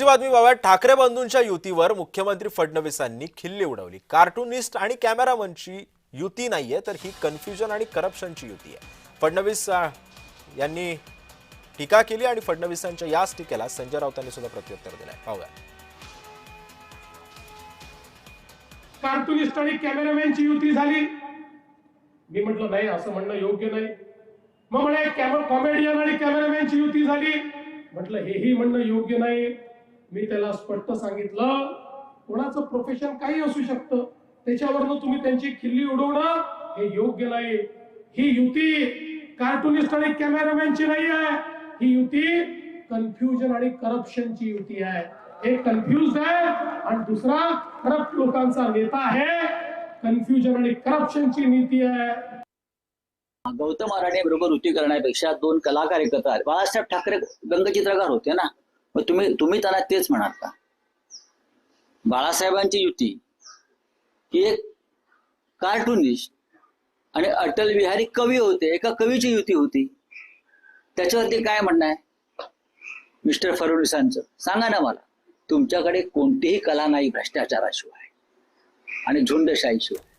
बातमी बाबा ठाकरे बंधूंच्या युतीवर मुख्यमंत्री फडणवीसांनी खिल्ली उडवली। कार्टूनिस्ट आणि कॅमेरामनची युती नाहीये तर ही कन्फ्युजन आणि करप्शनची युती आहे। फडणवीस यांनी टीका केली आणि फडणवीसांच्या याच टीकेला संजय राऊतांनी सुद्धा प्रत्युत्तर दिलंय। पाहूया। कार्टूनिस्ट आणि कॅमेरामॅनची युती झाली। मी म्हटलं नाही, असं म्हणणं योग्य नाही। मग म्हणे कॉमेडियन आणि कॅमेरामॅनची युती झाली। म्हटलं हेही म्हणणं योग्य नाही। मी त्याला स्पष्ट सांगितलं, कोणाचं प्रोफेशन काही असू शकतं, त्याच्यावरनं तुम्ही त्यांची खिल्ली उडवणं हे योग्य नाही। ही युती कार्टूनिस्ट आणि कॅमेरामॅनची नाही आहे, ही युती कन्फ्युजन आणि करप्शनची युती आहे। एक कन्फ्युज आहे आणि दुसरा करप्ट लोकांचा नेता आहे। कन्फ्युजन आणि करप्शनची नीती आहे। गौतम आराणे बरोबर युती करण्यापेक्षा दोन कलाकार एकत्र आले। बाळासाहेब ठाकरे व्यंगचित्रकार होते ना, मग तुम्ही त्यांना तेच म्हणाल का? बाळासाहेबांची युती ही एक कार्टूनिस्ट आणि अटल बिहारी कवी होते, एका कवीची युती होती। त्याच्यावरती काय म्हणणं आहे मिस्टर फडणवीसांचं? सांगा ना मला। तुमच्याकडे कोणतीही कला नाही भ्रष्टाचाराशिवाय आणि झुंडशाहीशिवाय।